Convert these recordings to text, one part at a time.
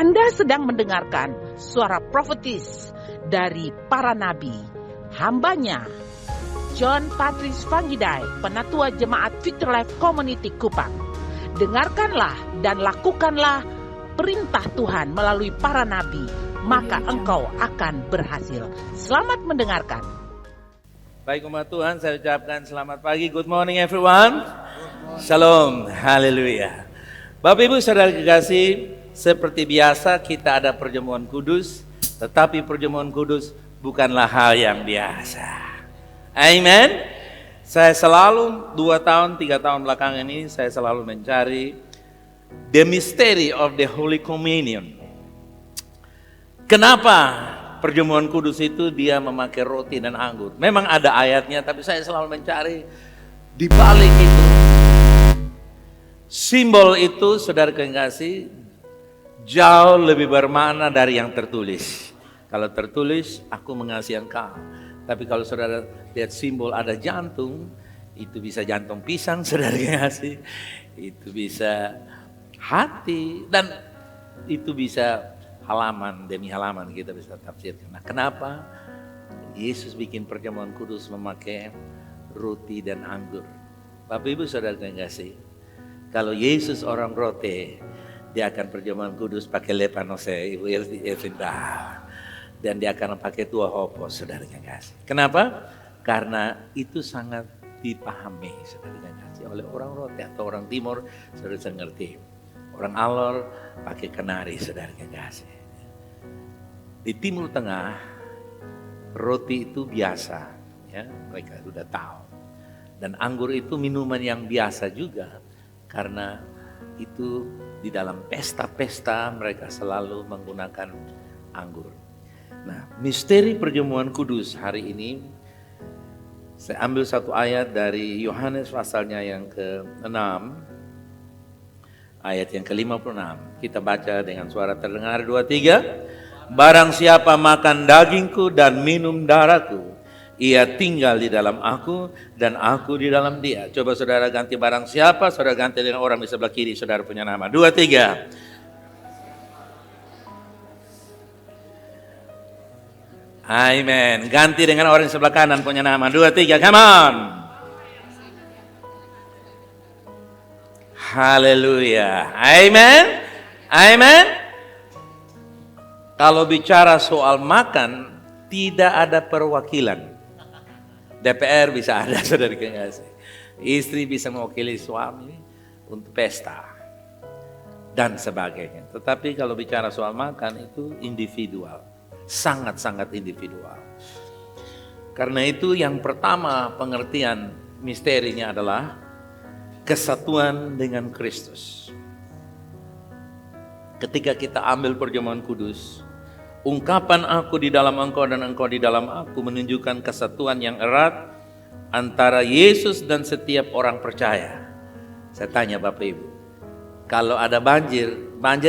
Anda sedang mendengarkan suara profetis dari para nabi, hambanya John Patrice Vanggidai, Penatua Jemaat Future Life Community Kupang. Dengarkanlah dan lakukanlah perintah Tuhan melalui para nabi, maka engkau akan berhasil. Selamat mendengarkan. Baik umat Tuhan, saya ucapkan selamat pagi. Good morning everyone. Shalom, haleluya. Bapak Ibu Saudara kekasih, seperti biasa kita ada perjamuan kudus, tetapi perjamuan kudus bukanlah hal yang biasa. Amen. Saya selalu 2 tahun, 3 tahun belakangan ini saya selalu mencari the mystery of the Holy Communion. Kenapa perjamuan kudus itu dia memakai roti dan anggur? Memang ada ayatnya, tapi saya selalu mencari di balik itu. Simbol itu, saudara kekasih, jauh lebih bermakna dari yang tertulis. Kalau tertulis, aku mengasihi engkau. Tapi kalau saudara lihat simbol ada jantung, itu bisa jantung pisang, saudara kekasih. Itu bisa hati, dan itu bisa halaman demi halaman kita bisa tafsirkan. Nah, kenapa Yesus bikin perjamuan kudus memakai roti dan anggur? Bapak Ibu Saudara kekasih, kalau Yesus orang roti, dia akan perjamuan kudus pakai lepanose, dan dia akan pakai tua hopo, saudara kekasih. Kenapa? Karena itu sangat dipahami, saudara kekasih, oleh orang roti atau orang timur, saudara bisa ngerti. Orang Alor pakai kenari, saudara kekasih. Di Timur Tengah, roti itu biasa, ya mereka sudah tahu. Dan anggur itu minuman yang biasa juga, karena itu di dalam pesta-pesta mereka selalu menggunakan anggur. Nah, misteri perjamuan kudus hari ini, saya ambil satu ayat dari Yohanes pasalnya yang ke-6, ayat yang ke-56. Kita baca dengan suara terdengar 2, 3. Barang siapa makan dagingku dan minum darahku, ia tinggal di dalam aku dan aku di dalam dia. Coba saudara ganti barang siapa, saudara ganti dengan orang di sebelah kiri, saudara punya nama. 2, 3. Amen. Ganti dengan orang di sebelah kanan punya nama. 2, 3. Come on. Haleluya. Amen. Amen. Kalau bicara soal makan, tidak ada perwakilan. DPR bisa ada, saudara kekasih. Istri bisa mewakili suami untuk pesta dan sebagainya. Tetapi kalau bicara soal makan itu individual, sangat-sangat individual. Karena itu yang pertama pengertian misterinya adalah kesatuan dengan Kristus. Ketika kita ambil perjamuan kudus, ungkapan aku di dalam engkau dan engkau di dalam aku menunjukkan kesatuan yang erat antara Yesus dan setiap orang percaya. Saya tanya Bapak Ibu, kalau ada banjir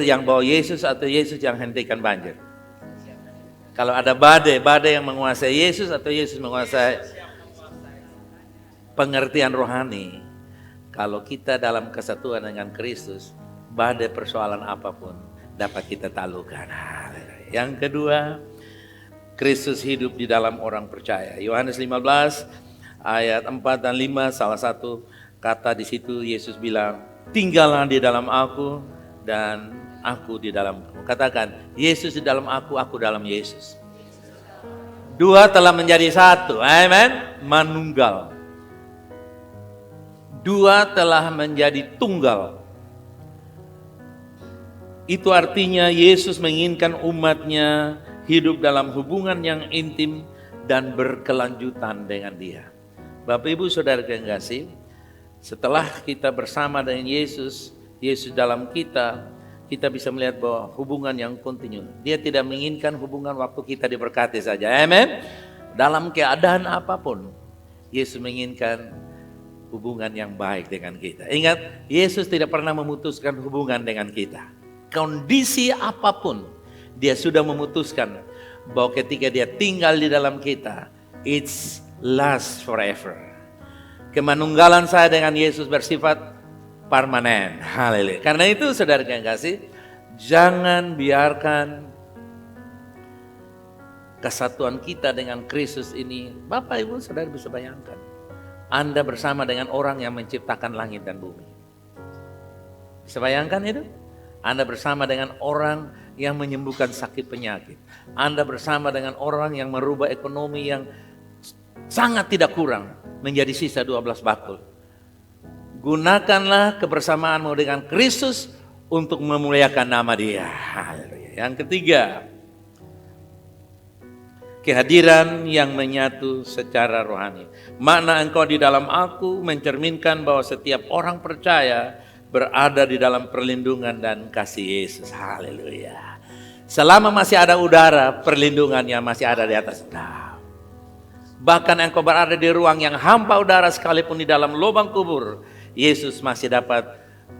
yang bawa Yesus atau Yesus yang hentikan banjir? Kalau ada badai yang menguasai Yesus atau Yesus menguasai? Pengertian rohani, kalau kita dalam kesatuan dengan Kristus, badai persoalan apapun dapat kita taklukkan. Yang kedua, Kristus hidup di dalam orang percaya. Yohanes 15 ayat 4 dan 5, salah satu kata di situ Yesus bilang, tinggallah di dalam aku dan aku di dalam kamu. Katakan, Yesus di dalam aku dalam Yesus. Dua telah menjadi satu, amen, manunggal. Dua telah menjadi tunggal. Itu artinya Yesus menginginkan umatnya hidup dalam hubungan yang intim dan berkelanjutan dengan Dia. Bapak Ibu Saudara kekasih, setelah kita bersama dengan Yesus, Yesus dalam kita bisa melihat bahwa hubungan yang kontinu. Dia tidak menginginkan hubungan waktu kita diberkati saja. Amen. Dalam keadaan apapun, Yesus menginginkan hubungan yang baik dengan kita. Ingat, Yesus tidak pernah memutuskan hubungan dengan kita. Kondisi apapun, dia sudah memutuskan bahwa ketika dia tinggal di dalam kita, it's last forever. Kemanunggalan saya dengan Yesus bersifat permanen. Haleluya. Karena itu saudara yang kasih, Jangan biarkan kesatuan kita dengan Kristus ini. Bapak Ibu Saudara bisa bayangkan, Anda bersama dengan orang yang menciptakan langit dan bumi. Bisa bayangkan itu? Anda bersama dengan orang yang menyembuhkan sakit penyakit. Anda bersama dengan orang yang merubah ekonomi yang sangat tidak kurang menjadi sisa 12 bakul. Gunakanlah kebersamaanmu dengan Kristus untuk memuliakan nama Dia. Yang ketiga, kehadiran yang menyatu secara rohani. Makna engkau di dalam aku mencerminkan bahwa setiap orang percaya berada di dalam perlindungan dan kasih Yesus. Haleluya. Selama masih ada udara, perlindungannya masih ada di atas engkau. Bahkan engkau berada di ruang yang hampa udara sekalipun di dalam lubang kubur, Yesus masih dapat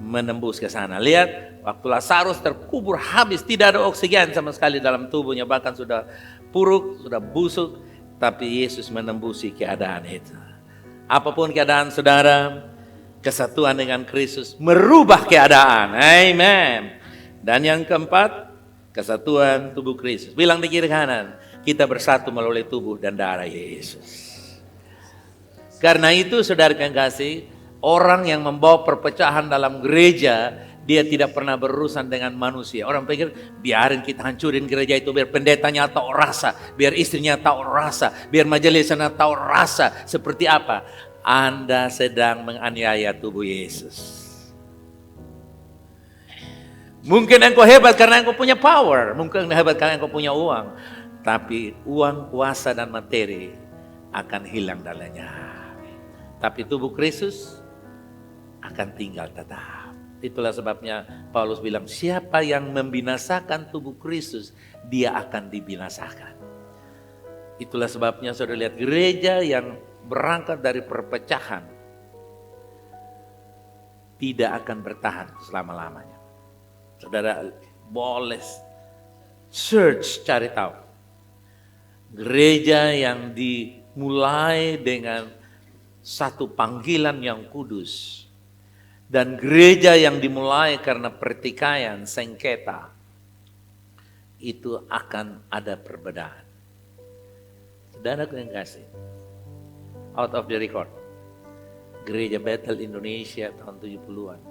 menembus ke sana. Lihat, waktu Lazarus terkubur habis, tidak ada oksigen sama sekali dalam tubuhnya, bahkan sudah puruk, sudah busuk, tapi Yesus menembusi keadaan itu. Apapun keadaan saudara, kesatuan dengan Kristus merubah keadaan. Amen. Dan yang keempat, kesatuan tubuh Kristus. Bilang di kiri kanan, kita bersatu melalui tubuh dan darah Yesus. Karena itu saudara yang kasih, orang yang membawa perpecahan dalam gereja, dia tidak pernah berurusan dengan manusia. Orang pikir, biarin kita hancurin gereja itu, biar pendetanya tahu rasa, biar istrinya tahu rasa, biar majelisnya tahu rasa. Seperti apa? Anda sedang menganiaya tubuh Yesus. Mungkin engkau hebat karena engkau punya power, mungkin hebat karena engkau punya uang. Tapi uang, kuasa, dan materi akan hilang darinya. Tapi tubuh Kristus akan tinggal tetap. Itulah sebabnya Paulus bilang, siapa yang membinasakan tubuh Kristus, dia akan dibinasakan. Itulah sebabnya saudara lihat gereja yang berangkat dari perpecahan tidak akan bertahan selama-lamanya. Saudara boleh search, cari tahu. Gereja yang dimulai dengan satu panggilan yang kudus dan gereja yang dimulai karena pertikaian, sengketa, itu akan ada perbedaan. Saudara yang kasih, out of the record, Gereja Bethel Indonesia tahun 70-an,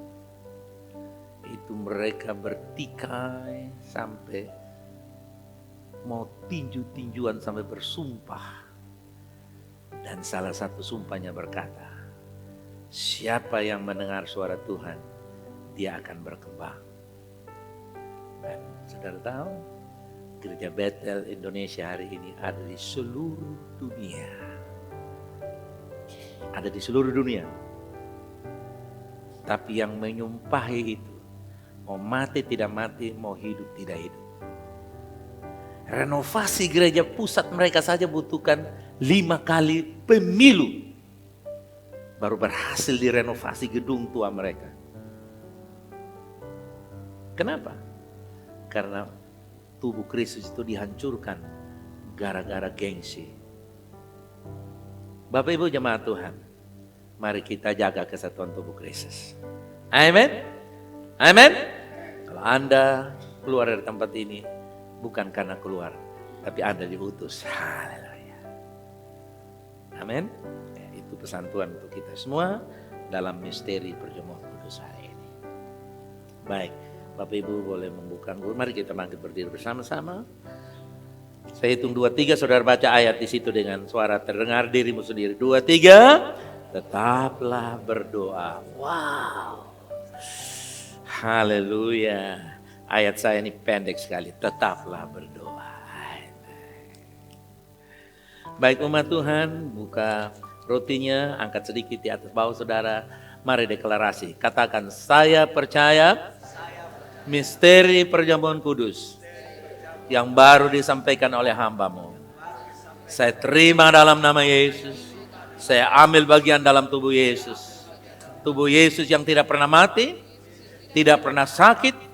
itu mereka bertikai sampai mau tinju-tinjuan sampai bersumpah. Dan salah satu sumpahnya berkata, siapa yang mendengar suara Tuhan, dia akan berkembang. Dan saudara tahu, Gereja Bethel Indonesia hari ini ada di seluruh dunia. Ada di seluruh dunia. Tapi yang menyumpahi itu, mau mati tidak mati, mau hidup tidak hidup. Renovasi gereja pusat mereka saja butuhkan 5 kali pemilu baru berhasil direnovasi gedung tua mereka. Kenapa? Karena tubuh Kristus itu dihancurkan gara-gara gengsi. Bapak Ibu jemaat Tuhan, mari kita jaga kesatuan tubuh Kristus. Amin. Amin. Kalau Anda keluar dari tempat ini, bukan karena keluar, tapi Anda diutus. Haleluya. Amin. Ya, itu pesan Tuhan untuk kita semua dalam misteri perjamuan kudus hari ini. Baik, Bapak Ibu boleh membuka. Mari kita bangkit berdiri bersama-sama. Saya hitung 2, 3, saudara baca ayat di situ dengan suara terdengar dirimu sendiri. 2, 3, tetaplah berdoa. Wow. Haleluya. Ayat saya ini pendek sekali, tetaplah berdoa. Baik umat Tuhan, buka rotinya, angkat sedikit di atas bawah saudara. Mari deklarasi, katakan saya percaya misteri perjamuan kudus yang baru disampaikan oleh hamba-Mu. Saya terima dalam nama Yesus, saya ambil bagian dalam tubuh Yesus. Tubuh Yesus yang tidak pernah mati, tidak pernah sakit.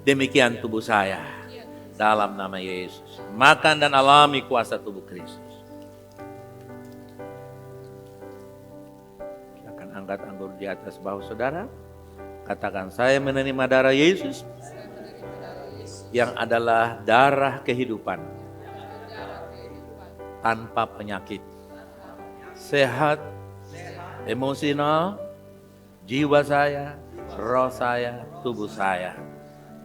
Demikian tubuh saya dalam nama Yesus. Makan dan alami kuasa tubuh Kristus. Silakan angkat anggur di atas bahu saudara. Katakan saya menerima darah Yesus yang adalah darah kehidupan tanpa penyakit. Sehat, emosional, jiwa saya, roh saya, tubuh saya.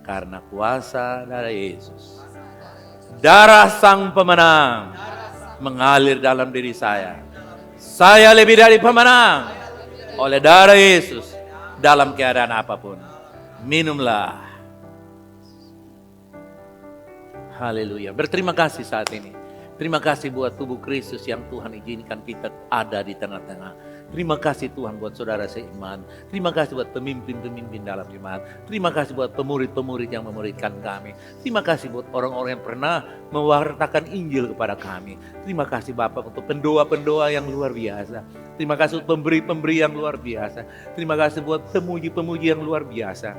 Karena kuasa dari Yesus. Darah sang pemenang mengalir dalam diri saya. Saya lebih dari pemenang oleh darah Yesus dalam keadaan apapun. Minumlah. Haleluya. Berterima kasih saat ini. Terima kasih buat tubuh Kristus yang Tuhan izinkan kita ada di tengah-tengah. Terima kasih Tuhan buat saudara seiman. Terima kasih buat pemimpin-pemimpin dalam jemaat. Terima kasih buat pemurid-pemurid yang memuridkan kami. Terima kasih buat orang-orang yang pernah mewartakan Injil kepada kami. Terima kasih Bapak untuk pendoa-pendoa yang luar biasa. Terima kasih untuk pemberi-pemberi yang luar biasa. Terima kasih buat pemuji-pemuji yang luar biasa.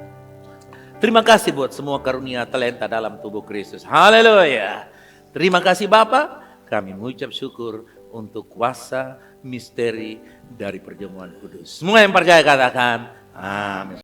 Terima kasih buat semua karunia talenta dalam tubuh Kristus. Haleluya. Terima kasih Bapa, kami mengucap syukur untuk kuasa misteri dari perjamuan kudus. Semua yang percaya katakan amin.